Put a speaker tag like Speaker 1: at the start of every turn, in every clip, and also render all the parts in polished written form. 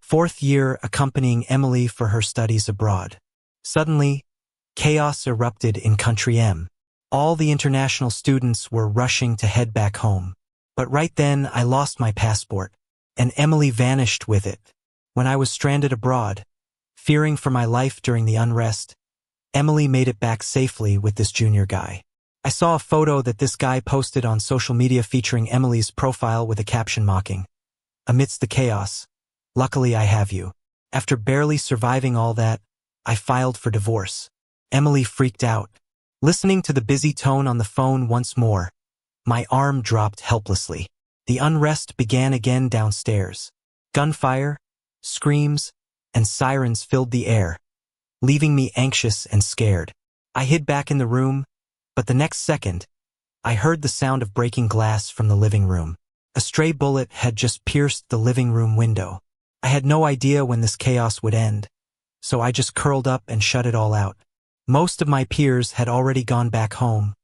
Speaker 1: fourth year accompanying Emily for her studies abroad. Suddenly, chaos erupted in Country M. All the international students were rushing to head back home. But right then I lost my passport, and Emily vanished with it. When I was stranded abroad, fearing for my life during the unrest, Emily made it back safely with this junior guy. I saw a photo that this guy posted on social media featuring Emily's profile with a caption mocking, "Amidst the chaos, luckily I have you." After barely surviving all that, I filed for divorce. Emily freaked out. Listening to the busy tone on the phone once more, my arm dropped helplessly. The unrest began again downstairs. Gunfire, screams, and sirens filled the air, leaving me anxious and scared. I hid back in the room, but the next second, I heard the sound of breaking glass from the living room. A stray bullet had just pierced the living room window. I had no idea when this chaos would end, so I just curled up and shut it all out. Most of my peers had already gone back home,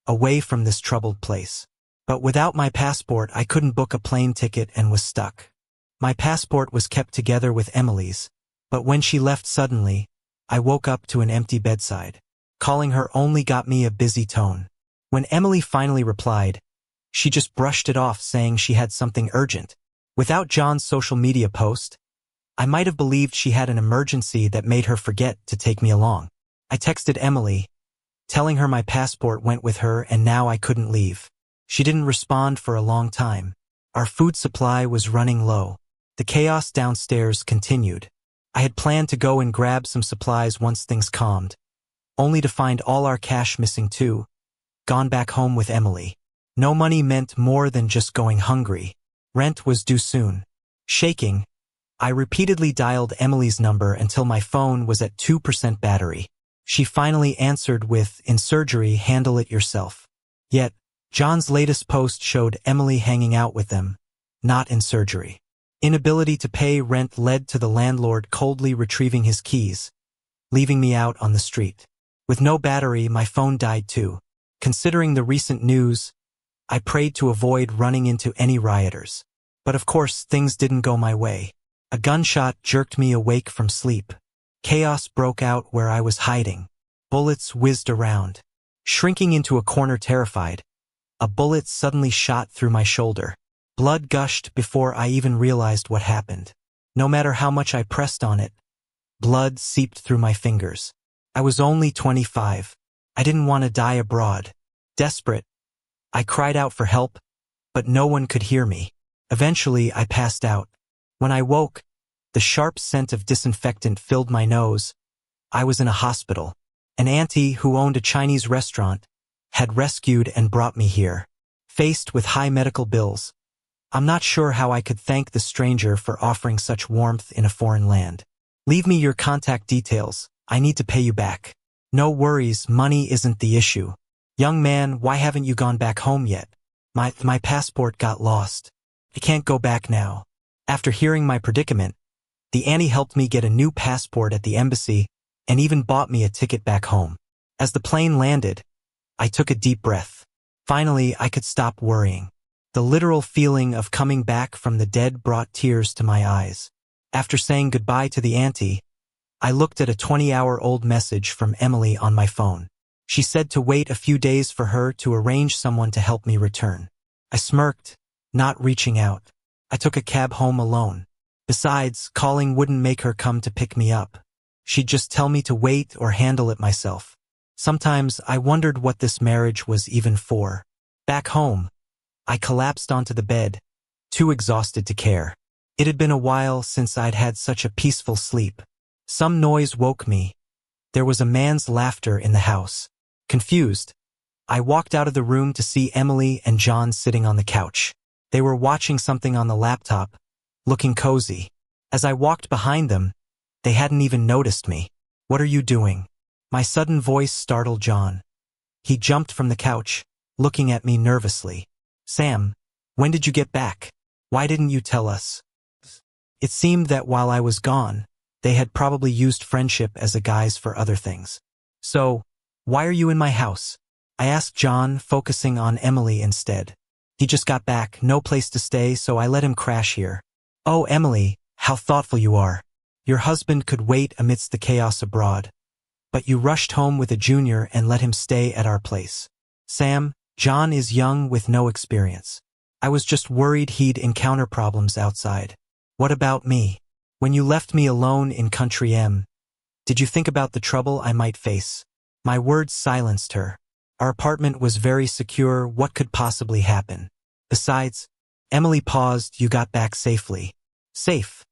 Speaker 1: away from this troubled place. But without my passport, I couldn't book a plane ticket and was stuck. My passport was kept together with Emily's, but when she left suddenly, I woke up to an empty bedside. Calling her only got me a busy tone. When Emily finally replied, she just brushed it off saying she had something urgent. Without John's social media post, I might have believed she had an emergency that made her forget to take me along. I texted Emily, telling her my passport went with her and now I couldn't leave. She didn't respond for a long time. Our food supply was running low. The chaos downstairs continued. I had planned to go and grab some supplies once things calmed, only to find all our cash missing too, gone back home with Emily. No money meant more than just going hungry. Rent was due soon. Shaking, I repeatedly dialed Emily's number until my phone was at 2% battery. She finally answered with, "In surgery, handle it yourself." Yet, John's latest post showed Emily hanging out with them, not in surgery. Inability to pay rent led to the landlord coldly retrieving his keys, leaving me out on the street. With no battery, my phone died too. Considering the recent news, I prayed to avoid running into any rioters. But of course, things didn't go my way. A gunshot jerked me awake from sleep. Chaos broke out where I was hiding. Bullets whizzed around. Shrinking into a corner terrified, a bullet suddenly shot through my shoulder. Blood gushed before I even realized what happened. No matter how much I pressed on it, blood seeped through my fingers. I was only 25. I didn't want to die abroad. Desperate, I cried out for help, but no one could hear me. Eventually, I passed out. When I woke, the sharp scent of disinfectant filled my nose. I was in a hospital. An auntie who owned a Chinese restaurant had rescued and brought me here. Faced with high medical bills, I'm not sure how I could thank the stranger for offering such warmth in a foreign land. "Leave me your contact details. I need to pay you back." "No worries, money isn't the issue." "Young man, why haven't you gone back home yet?" My passport got lost. I can't go back now." After hearing my predicament, the auntie helped me get a new passport at the embassy and even bought me a ticket back home. As the plane landed, I took a deep breath. Finally, I could stop worrying. The literal feeling of coming back from the dead brought tears to my eyes. After saying goodbye to the auntie, I looked at a 20-hour-old message from Emily on my phone. She said to wait a few days for her to arrange someone to help me return. I smirked, not reaching out. I took a cab home alone. Besides, calling wouldn't make her come to pick me up. She'd just tell me to wait or handle it myself. Sometimes I wondered what this marriage was even for. Back home, I collapsed onto the bed, too exhausted to care. It had been a while since I'd had such a peaceful sleep. Some noise woke me. There was a man's laughter in the house. Confused, I walked out of the room to see Emily and John sitting on the couch. They were watching something on the laptop, looking cozy. As I walked behind them, they hadn't even noticed me. "What are you doing?" My sudden voice startled John. He jumped from the couch, looking at me nervously. "Sam, when did you get back? Why didn't you tell us?" It seemed that while I was gone, they had probably used friendship as a guise for other things. "So, why are you in my house?" I asked John, focusing on Emily instead. "He just got back, no place to stay, so I let him crash here." "Oh, Emily, How thoughtful you are. Your husband could wait amidst the chaos abroad. But you rushed home with a junior and let him stay at our place. Sam, John is young with no experience. I was just worried he'd encounter problems outside. What about me? When you left me alone in Country M, did you think about the trouble I might face? My words silenced her. Our apartment was very secure. What could possibly happen? Besides, Emily paused. You got back safely. Safe.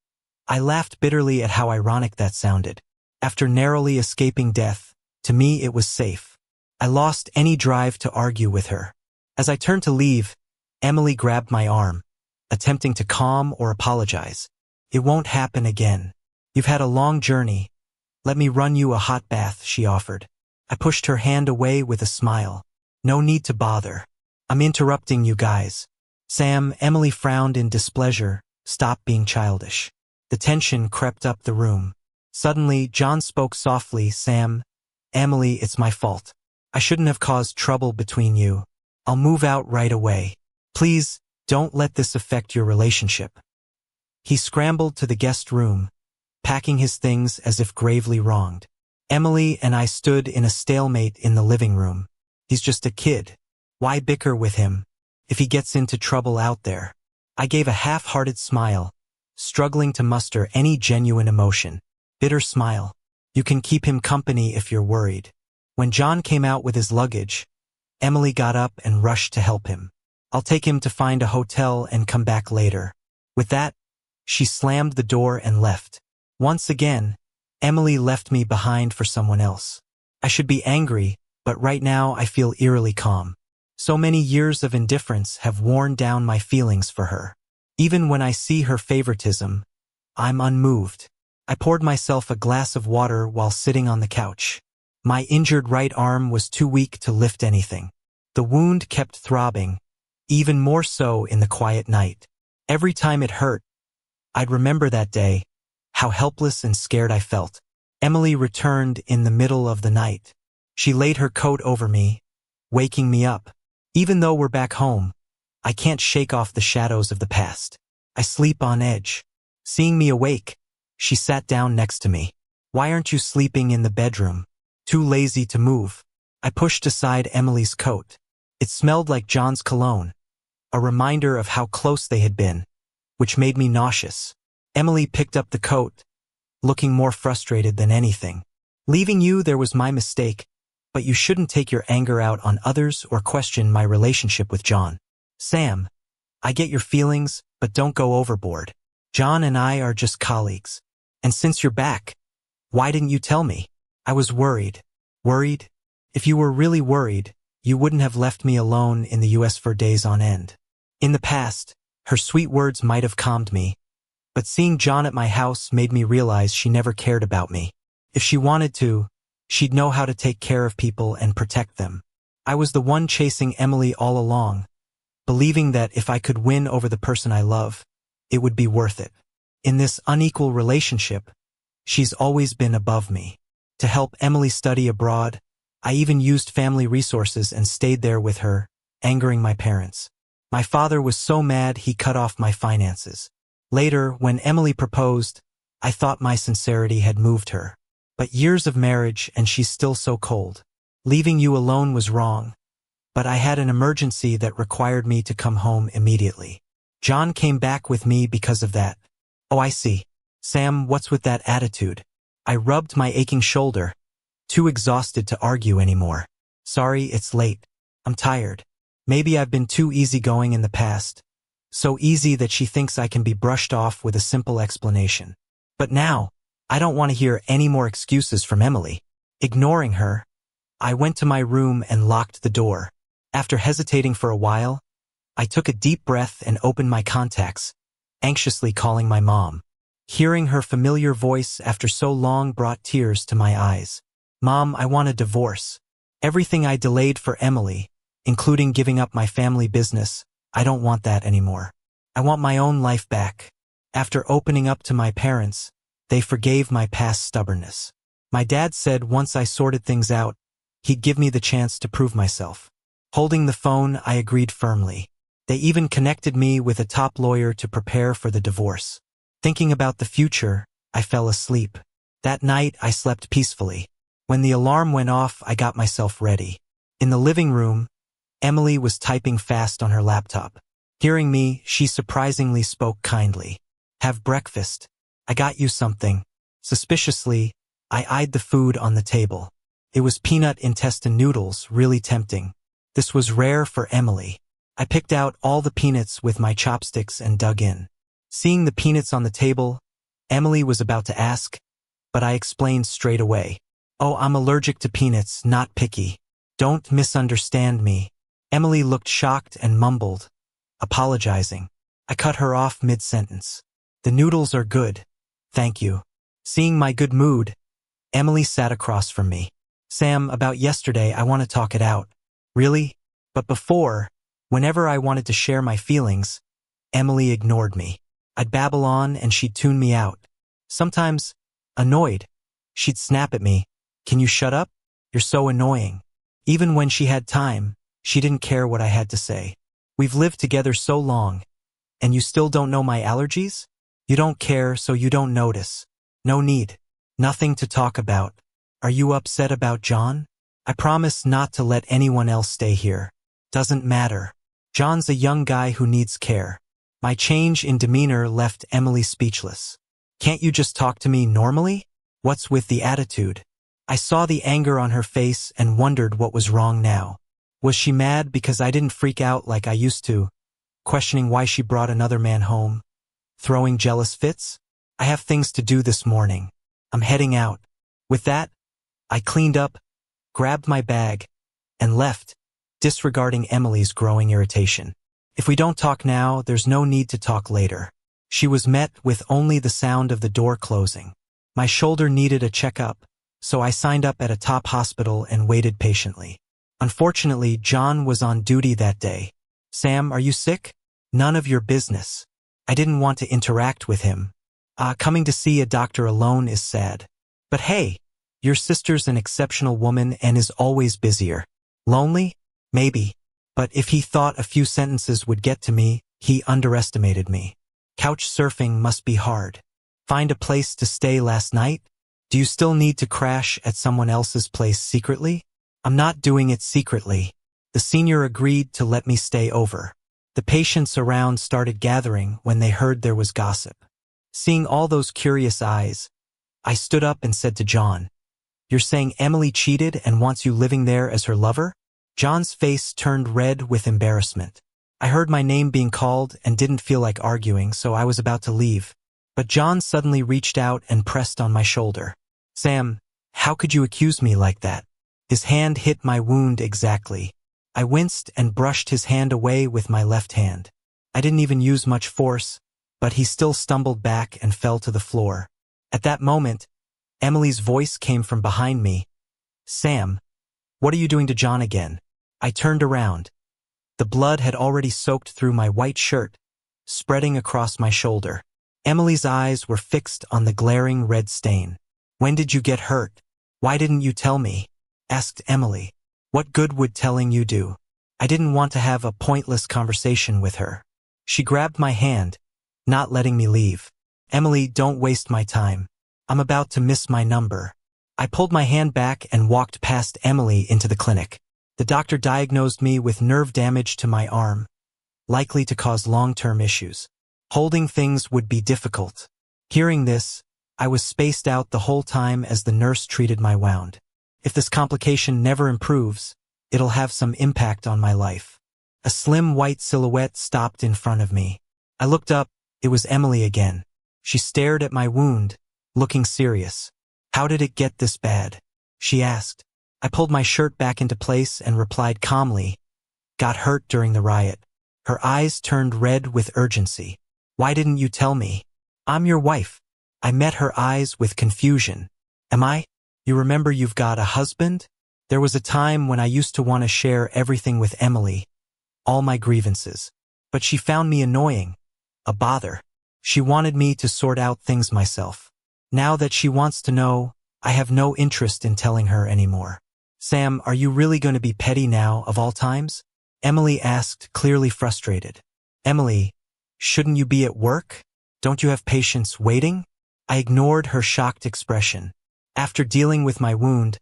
Speaker 1: I laughed bitterly at how ironic that sounded. After narrowly escaping death, to me it was safe. I lost any drive to argue with her. As I turned to leave, Emily grabbed my arm, attempting to calm or apologize. It won't happen again. You've had a long journey. Let me run you a hot bath, she offered. I pushed her hand away with a smile. No need to bother. I'm interrupting you guys. Sam, Emily frowned in displeasure. Stop being childish. The tension crept up the room. Suddenly, John spoke softly. Sam, Emily, it's my fault. I shouldn't have caused trouble between you. I'll move out right away. Please, don't let this affect your relationship. He scrambled to the guest room, packing his things as if gravely wronged. Emily and I stood in a stalemate in the living room. He's just a kid. Why bicker with him if he gets into trouble out there? I gave a half-hearted smile, struggling to muster any genuine emotion. Bitter smile. You can keep him company if you're worried. When John came out with his luggage, Emily got up and rushed to help him. I'll take him to find a hotel and come back later. With that, she slammed the door and left. Once again, Emily left me behind for someone else. I should be angry, but right now I feel eerily calm. So many years of indifference have worn down my feelings for her. Even when I see her favoritism, I'm unmoved. I poured myself a glass of water while sitting on the couch. My injured right arm was too weak to lift anything. The wound kept throbbing, even more so in the quiet night. Every time it hurt, I'd remember that day, how helpless and scared I felt. Emily returned in the middle of the night. She laid her coat over me, waking me up. Even though we're back home, I can't shake off the shadows of the past. I sleep on edge. Seeing me awake, she sat down next to me. Why aren't you sleeping in the bedroom? Too lazy to move. I pushed aside Emily's coat. It smelled like John's cologne, a reminder of how close they had been, which made me nauseous. Emily picked up the coat, looking more frustrated than anything. Leaving you there was my mistake, but you shouldn't take your anger out on others or question my relationship with John. Sam, I get your feelings, but don't go overboard. John and I are just colleagues. And since you're back, why didn't you tell me? I was worried. Worried? If you were really worried, you wouldn't have left me alone in the US for days on end. In the past, her sweet words might have calmed me, but seeing John at my house made me realize she never cared about me. If she wanted to, she'd know how to take care of people and protect them. I was the one chasing Emily all along, believing that if I could win over the person I love, it would be worth it. In this unequal relationship, she's always been above me. To help Emily study abroad, I even used family resources and stayed there with her, angering my parents. My father was so mad he cut off my finances. Later, when Emily proposed, I thought my sincerity had moved her. But years of marriage and she's still so cold. Leaving you alone was wrong, but I had an emergency that required me to come home immediately. John came back with me because of that. Oh, I see. Sam, what's with that attitude? I rubbed my aching shoulder, too exhausted to argue anymore. Sorry, it's late. I'm tired. Maybe I've been too easygoing in the past, so easy that she thinks I can be brushed off with a simple explanation. But now, I don't want to hear any more excuses from Emily. Ignoring her, I went to my room and locked the door. After hesitating for a while, I took a deep breath and opened my contacts, anxiously calling my mom. Hearing her familiar voice after so long brought tears to my eyes. Mom, I want a divorce. Everything I delayed for Emily, including giving up my family business, I don't want that anymore. I want my own life back. After opening up to my parents, they forgave my past stubbornness. My dad said once I sorted things out, he'd give me the chance to prove myself. Holding the phone, I agreed firmly. They even connected me with a top lawyer to prepare for the divorce. Thinking about the future, I fell asleep. That night, I slept peacefully. When the alarm went off, I got myself ready. In the living room, Emily was typing fast on her laptop. Hearing me, she surprisingly spoke kindly. "Have breakfast. I got you something." Suspiciously, I eyed the food on the table. It was peanut intestine noodles, really tempting. This was rare for Emily. I picked out all the peanuts with my chopsticks and dug in. Seeing the peanuts on the table, Emily was about to ask, but I explained straight away. "Oh, I'm allergic to peanuts, not picky. Don't misunderstand me." Emily looked shocked and mumbled, apologizing. I cut her off mid-sentence. "The noodles are good. Thank you." Seeing my good mood, Emily sat across from me. "Sam, about yesterday, I want to talk it out." "Really?" But before, whenever I wanted to share my feelings, Emily ignored me. I'd babble on and she'd tune me out. Sometimes, annoyed, she'd snap at me. "Can you shut up? You're so annoying." Even when she had time, she didn't care what I had to say. "We've lived together so long, and you still don't know my allergies? You don't care, so you don't notice. No need. Nothing to talk about. Are you upset about John? I promise not to let anyone else stay here. Doesn't matter. John's a young guy who needs care." My change in demeanor left Emily speechless. "Can't you just talk to me normally? What's with the attitude?" I saw the anger on her face and wondered what was wrong now. Was she mad because I didn't freak out like I used to, questioning why she brought another man home, throwing jealous fits? "I have things to do this morning. I'm heading out." With that, I cleaned up, grabbed my bag, and left, disregarding Emily's growing irritation. "If we don't talk now, there's no need to talk later." She was met with only the sound of the door closing. My shoulder needed a checkup, so I signed up at a top hospital and waited patiently. Unfortunately, John was on duty that day. "Sam, are you sick?" "None of your business." I didn't want to interact with him. Coming to see a doctor alone is sad. "But hey, your sister's an exceptional woman and is always busier." "Lonely? Maybe. But if he thought a few sentences would get to me, he underestimated me. Couch surfing must be hard. Find a place to stay last night? Do you still need to crash at someone else's place secretly?" "I'm not doing it secretly." The senior agreed to let me stay over. The patients around started gathering when they heard there was gossip. Seeing all those curious eyes, I stood up and said to John, "You're saying Emily cheated and wants you living there as her lover?" John's face turned red with embarrassment. I heard my name being called and didn't feel like arguing, so I was about to leave. But John suddenly reached out and pressed on my shoulder. "Sam, how could you accuse me like that?" His hand hit my wound exactly. I winced and brushed his hand away with my left hand. I didn't even use much force, but he still stumbled back and fell to the floor. At that moment, Emily's voice came from behind me. "Sam, what are you doing to John again?" I turned around. The blood had already soaked through my white shirt, spreading across my shoulder. Emily's eyes were fixed on the glaring red stain. "When did you get hurt? Why didn't you tell me?" asked Emily. What good would telling you do? I didn't want to have a pointless conversation with her. She grabbed my hand, not letting me leave. "Emily, don't waste my time. I'm about to miss my number." I pulled my hand back and walked past Emily into the clinic. The doctor diagnosed me with nerve damage to my arm, likely to cause long-term issues. Holding things would be difficult. Hearing this, I was spaced out the whole time as the nurse treated my wound. If this complication never improves, it'll have some impact on my life. A slim white silhouette stopped in front of me. I looked up. It was Emily again. She stared at my wound, looking serious. "How did it get this bad?" she asked. I pulled my shirt back into place and replied calmly, "Got hurt during the riot." Her eyes turned red with urgency. "Why didn't you tell me? I'm your wife." I met her eyes with confusion. "Am I? You remember you've got a husband?" There was a time when I used to want to share everything with Emily, all my grievances. But she found me annoying, a bother. She wanted me to sort out things myself. Now that she wants to know, I have no interest in telling her anymore. "Sam, are you really going to be petty now, of all times?" Emily asked, clearly frustrated. "Emily, shouldn't you be at work?" Don't you have patience waiting? I ignored her shocked expression. After dealing with my wound,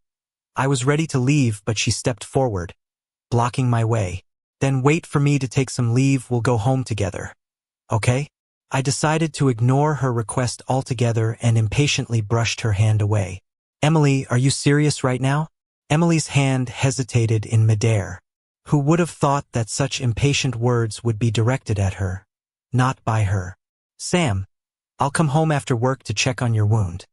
Speaker 1: I was ready to leave, but she stepped forward, blocking my way. Then wait for me to take some leave, we'll go home together. Okay? I decided to ignore her request altogether and impatiently brushed her hand away. Emily, are you serious right now? Emily's hand hesitated in midair. Who would have thought that such impatient words would be directed at her, not by her? Sam, I'll come home after work to check on your wound.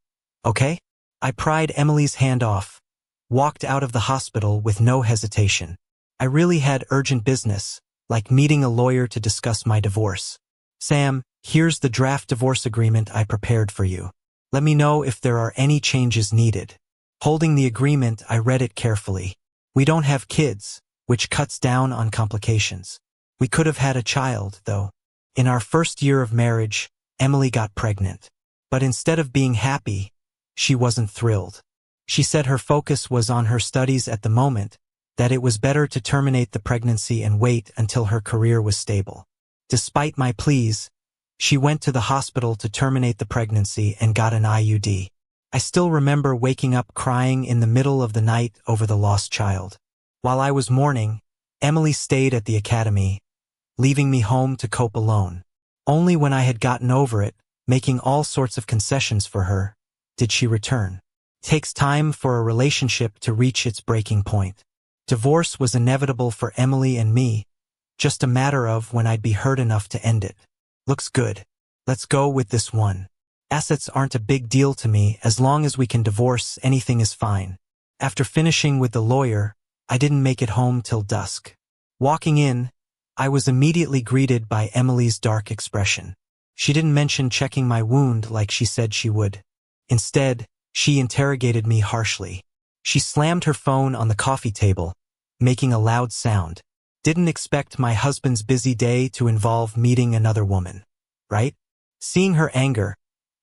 Speaker 1: Okay? I pried Emily's hand off, walked out of the hospital with no hesitation. I really had urgent business, like meeting a lawyer to discuss my divorce. Sam, here's the draft divorce agreement I prepared for you. Let me know if there are any changes needed. Holding the agreement, I read it carefully. We don't have kids, which cuts down on complications. We could have had a child, though. In our first year of marriage, Emily got pregnant. But instead of being happy, she wasn't thrilled. She said her focus was on her studies at the moment, that it was better to terminate the pregnancy and wait until her career was stable. Despite my pleas, she went to the hospital to terminate the pregnancy and got an IUD. I still remember waking up crying in the middle of the night over the lost child. While I was mourning, Emily stayed at the academy, leaving me home to cope alone. Only when I had gotten over it, making all sorts of concessions for her, did she return. It takes time for a relationship to reach its breaking point. Divorce was inevitable for Emily and me, just a matter of when I'd be hurt enough to end it. Looks good. Let's go with this one. Assets aren't a big deal to me. As long as we can divorce, anything is fine. After finishing with the lawyer, I didn't make it home till dusk. Walking in, I was immediately greeted by Emily's dark expression. She didn't mention checking my wound like she said she would. Instead, she interrogated me harshly. She slammed her phone on the coffee table, making a loud sound. Didn't expect my husband's busy day to involve meeting another woman, right? Seeing her anger,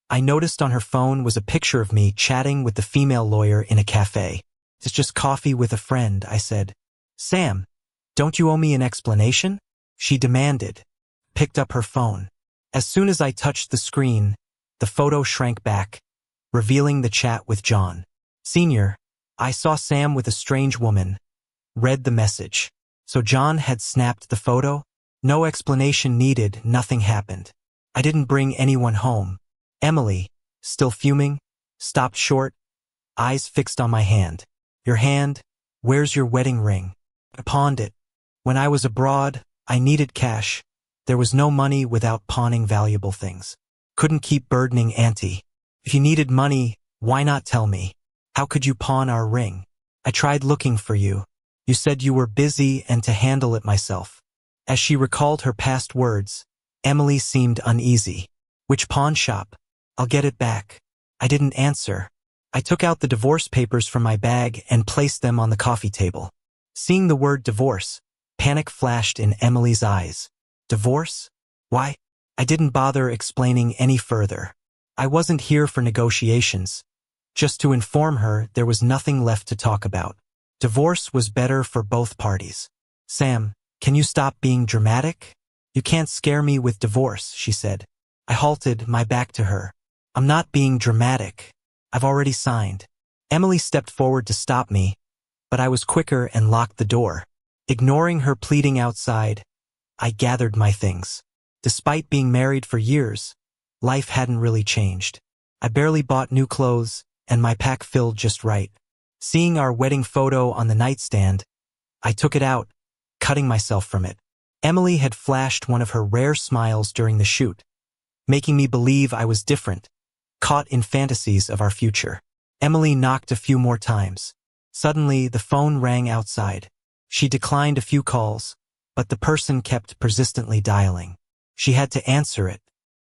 Speaker 1: I noticed on her phone was a picture of me chatting with the female lawyer in a cafe. It's just coffee with a friend, I said. Sam, don't you owe me an explanation? She demanded, picked up her phone. As soon as I touched the screen, the photo shrank back, revealing the chat with John. Senior, I saw Sam with a strange woman. Read the message. So John had snapped the photo? No explanation needed, nothing happened. I didn't bring anyone home. Emily, still fuming, stopped short, eyes fixed on my hand. Your hand? Where's your wedding ring? I pawned it. When I was abroad, I needed cash. There was no money without pawning valuable things. Couldn't keep burdening Auntie. If you needed money, why not tell me? How could you pawn our ring? I tried looking for you. You said you were busy and to handle it myself. As she recalled her past words, Emily seemed uneasy. Which pawn shop? I'll get it back. I didn't answer. I took out the divorce papers from my bag and placed them on the coffee table. Seeing the word divorce, panic flashed in Emily's eyes. Divorce? Why? I didn't bother explaining any further. I wasn't here for negotiations. Just to inform her there was nothing left to talk about. Divorce was better for both parties. Sam, can you stop being dramatic? You can't scare me with divorce, she said. I halted, my back to her. I'm not being dramatic. I've already signed. Emily stepped forward to stop me, but I was quicker and locked the door. Ignoring her pleading outside, I gathered my things. Despite being married for years, life hadn't really changed. I barely bought new clothes, and my pack filled just right. Seeing our wedding photo on the nightstand, I took it out, cutting myself from it. Emily had flashed one of her rare smiles during the shoot, making me believe I was different, caught in fantasies of our future. Emily knocked a few more times. Suddenly, the phone rang outside. She declined a few calls, but the person kept persistently dialing. She had to answer it.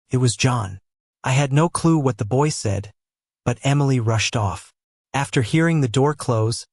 Speaker 1: It was John. I had no clue what the boy said, but Emily rushed off. After hearing the door close,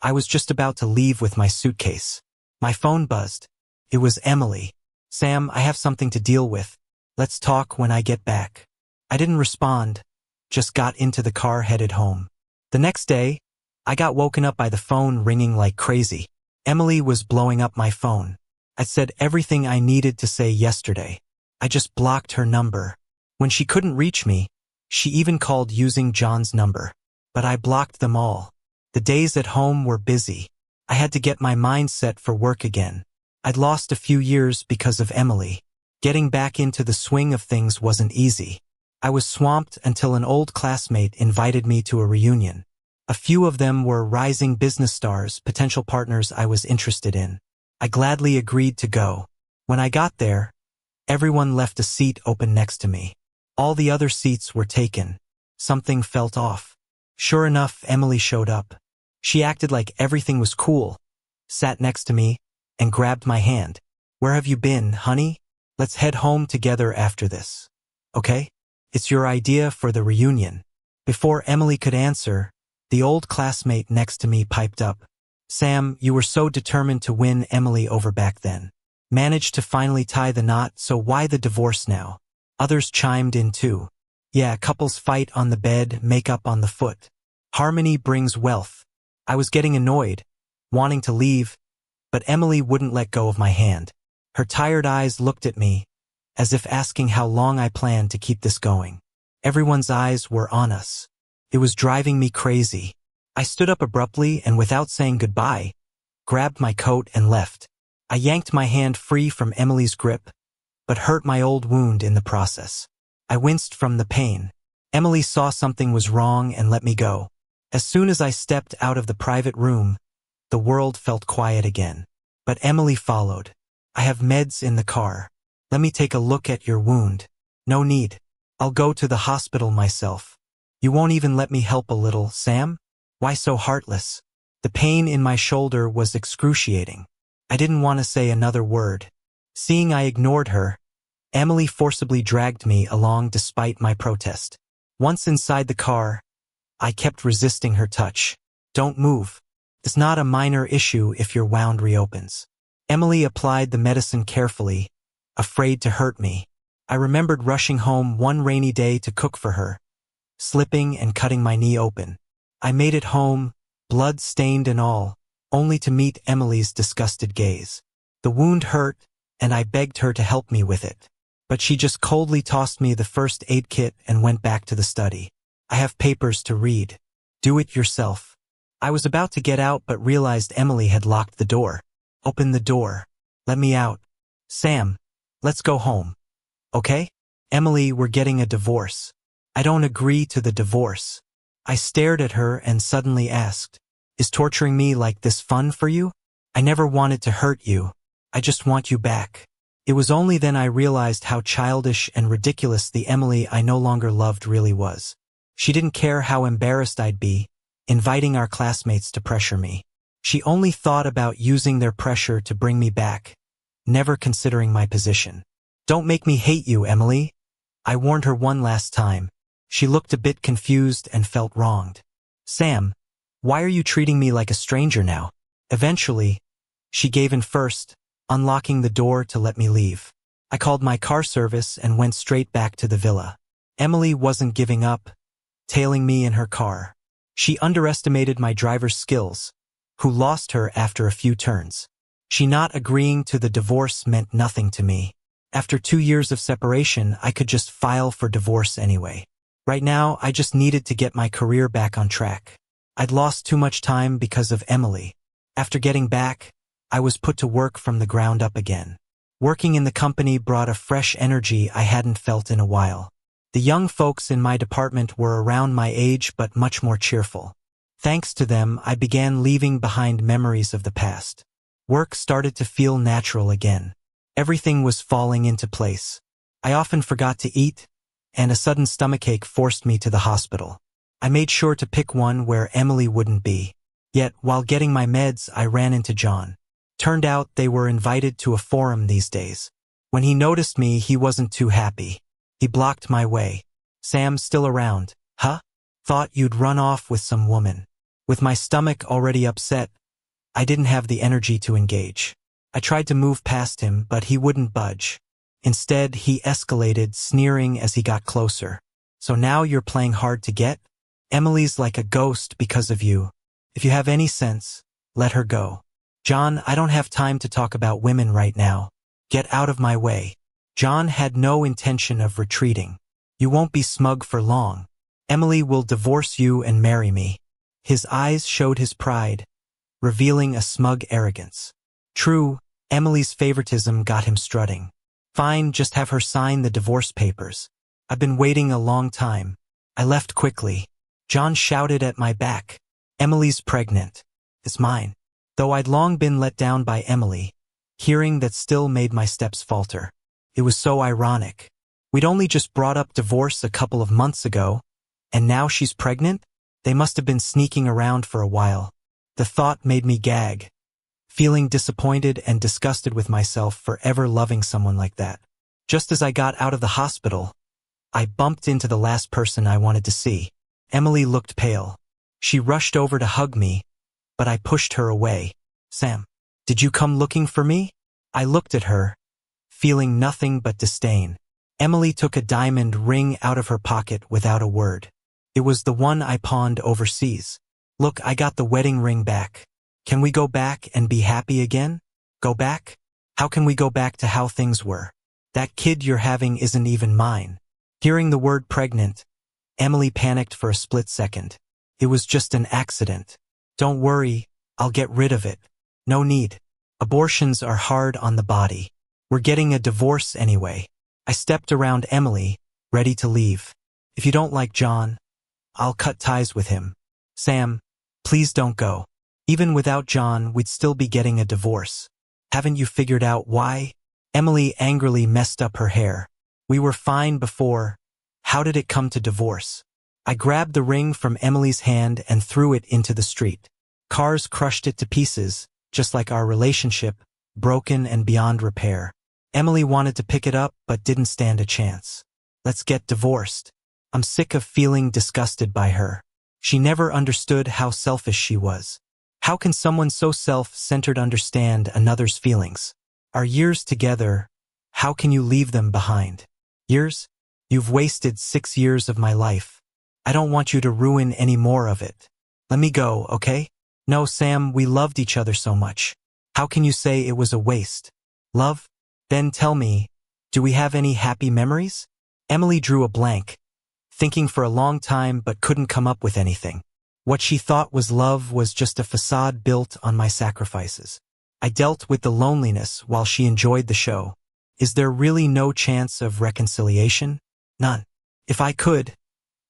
Speaker 1: I was just about to leave with my suitcase. My phone buzzed. It was Emily. Sam, I have something to deal with. Let's talk when I get back. I didn't respond, just got into the car headed home. The next day, I got woken up by the phone ringing like crazy. Emily was blowing up my phone. I said everything I needed to say yesterday. I just blocked her number. When she couldn't reach me, she even called using John's number. But I blocked them all. The days at home were busy. I had to get my mind set for work again. I'd lost a few years because of Emily. Getting back into the swing of things wasn't easy. I was swamped until an old classmate invited me to a reunion. A few of them were rising business stars, potential partners I was interested in. I gladly agreed to go. When I got there, everyone left a seat open next to me. All the other seats were taken. Something felt off. Sure enough, Emily showed up. She acted like everything was cool, sat next to me, and grabbed my hand. "Where have you been, honey? Let's head home together after this. Okay? It's your idea for the reunion." Before Emily could answer, the old classmate next to me piped up. "Sam, you were so determined to win Emily over back then. Managed to finally tie the knot, so why the divorce now?" Others chimed in too. "Yeah, couples fight on the bed, make up on the foot. Harmony brings wealth." I was getting annoyed, wanting to leave, but Emily wouldn't let go of my hand. Her tired eyes looked at me, as if asking how long I planned to keep this going. Everyone's eyes were on us. It was driving me crazy. I stood up abruptly and without saying goodbye, grabbed my coat and left. I yanked my hand free from Emily's grip, but hurt my old wound in the process. I winced from the pain. Emily saw something was wrong and let me go. As soon as I stepped out of the private room, the world felt quiet again. But Emily followed. "I have meds in the car. Let me take a look at your wound." "No need. I'll go to the hospital myself." "You won't even let me help a little, Sam? Why so heartless?" The pain in my shoulder was excruciating. I didn't want to say another word. Seeing I ignored her, Emily forcibly dragged me along despite my protest. Once inside the car, I kept resisting her touch. "Don't move. It's not a minor issue if your wound reopens." Emily applied the medicine carefully, afraid to hurt me. I remembered rushing home one rainy day to cook for her, slipping and cutting my knee open. I made it home, blood-stained and all, only to meet Emily's disgusted gaze. The wound hurt, and I begged her to help me with it. But she just coldly tossed me the first aid kit and went back to the study. "I have papers to read. Do it yourself." I was about to get out but realized Emily had locked the door. "Open the door. Let me out. Sam, let's go home. Okay?" "Emily, we're getting a divorce." "I don't agree to the divorce." I stared at her and suddenly asked, "Is torturing me like this fun for you? I never wanted to hurt you. I just want you back." It was only then I realized how childish and ridiculous the Emily I no longer loved really was. She didn't care how embarrassed I'd be, inviting our classmates to pressure me. She only thought about using their pressure to bring me back, never considering my position. "Don't make me hate you, Emily." I warned her one last time. She looked a bit confused and felt wronged. "Sam, why are you treating me like a stranger now?" Eventually, she gave in first, unlocking the door to let me leave. I called my car service and went straight back to the villa. Emily wasn't giving up, tailing me in her car. She underestimated my driver's skills, who lost her after a few turns. She not agreeing to the divorce meant nothing to me. After 2 years of separation, I could just file for divorce anyway. Right now, I just needed to get my career back on track. I'd lost too much time because of Emily. After getting back, I was put to work from the ground up again. Working in the company brought a fresh energy I hadn't felt in a while. The young folks in my department were around my age but much more cheerful. Thanks to them, I began leaving behind memories of the past. Work started to feel natural again. Everything was falling into place. I often forgot to eat, and a sudden stomachache forced me to the hospital. I made sure to pick one where Emily wouldn't be. Yet, while getting my meds, I ran into John. Turned out they were invited to a forum these days. When he noticed me, he wasn't too happy. He blocked my way. "Sam, still around, huh? Thought you'd run off with some woman." With my stomach already upset, I didn't have the energy to engage. I tried to move past him, but he wouldn't budge. Instead, he escalated, sneering as he got closer. "So now you're playing hard to get? Emily's like a ghost because of you. If you have any sense, let her go." "John, I don't have time to talk about women right now. Get out of my way." John had no intention of retreating. You won't be smug for long. Emily will divorce you and marry me. His eyes showed his pride, revealing a smug arrogance. True, Emily's favoritism got him strutting. Fine, just have her sign the divorce papers. I've been waiting a long time. I left quickly. John shouted at my back. Emily's pregnant. It's mine. Though I'd long been let down by Emily, hearing that still made my steps falter. It was so ironic. We'd only just brought up divorce a couple of months ago, and now she's pregnant? They must have been sneaking around for a while. The thought made me gag, feeling disappointed and disgusted with myself for ever loving someone like that. Just as I got out of the hospital, I bumped into the last person I wanted to see. Emily looked pale. She rushed over to hug me, but I pushed her away. Sam, did you come looking for me? I looked at her, feeling nothing but disdain. Emily took a diamond ring out of her pocket without a word. It was the one I pawned overseas. Look, I got the wedding ring back. Can we go back and be happy again? Go back? How can we go back to how things were? That kid you're having isn't even mine. Hearing the word pregnant, Emily panicked for a split second. It was just an accident. Don't worry, I'll get rid of it. No need. Abortions are hard on the body. We're getting a divorce anyway. I stepped around Emily, ready to leave. If you don't like John, I'll cut ties with him. Sam, please don't go. Even without John, we'd still be getting a divorce. Haven't you figured out why? Emily angrily messed up her hair. We were fine before. How did it come to divorce? I grabbed the ring from Emily's hand and threw it into the street. Cars crushed it to pieces, just like our relationship, broken and beyond repair. Emily wanted to pick it up but didn't stand a chance. Let's get divorced. I'm sick of feeling disgusted by her. She never understood how selfish she was. How can someone so self-centered understand another's feelings? Our years together, how can you leave them behind? Years? You've wasted 6 years of my life. I don't want you to ruin any more of it. Let me go, okay? No, Sam, we loved each other so much. How can you say it was a waste? Love? Then tell me, do we have any happy memories? Emily drew a blank, thinking for a long time but couldn't come up with anything. What she thought was love was just a facade built on my sacrifices. I dealt with the loneliness while she enjoyed the show. Is there really no chance of reconciliation? None. If I could,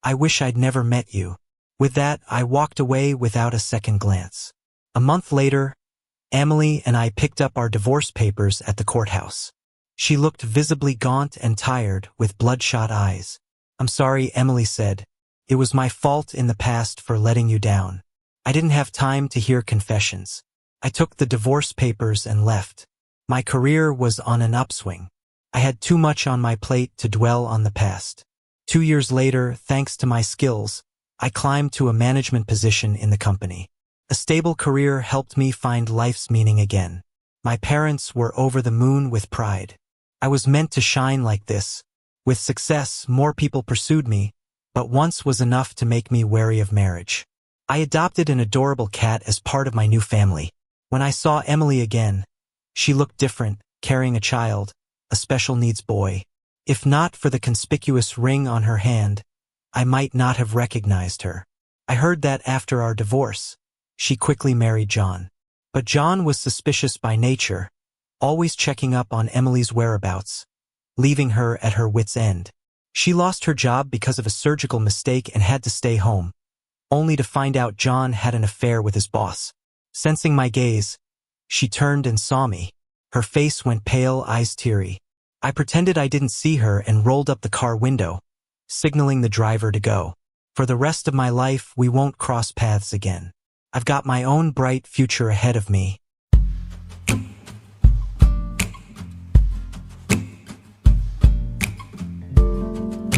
Speaker 1: I wish I'd never met you. With that, I walked away without a second glance. A month later, Emily and I picked up our divorce papers at the courthouse. She looked visibly gaunt and tired, with bloodshot eyes. I'm sorry, Emily said. It was my fault in the past for letting you down. I didn't have time to hear confessions. I took the divorce papers and left. My career was on an upswing. I had too much on my plate to dwell on the past. 2 years later, thanks to my skills, I climbed to a management position in the company. A stable career helped me find life's meaning again. My parents were over the moon with pride. I was meant to shine like this. With success, more people pursued me, but once was enough to make me wary of marriage. I adopted an adorable cat as part of my new family. When I saw Emily again, she looked different, carrying a child, a special needs boy. If not for the conspicuous ring on her hand, I might not have recognized her. I heard that after our divorce, she quickly married John. But John was suspicious by nature, always checking up on Emily's whereabouts, leaving her at her wit's end. She lost her job because of a surgical mistake and had to stay home, only to find out John had an affair with his boss. Sensing my gaze, she turned and saw me. Her face went pale, eyes teary. I pretended I didn't see her and rolled up the car window, signaling the driver to go. For the rest of my life, we won't cross paths again. I've got my own bright future ahead of me,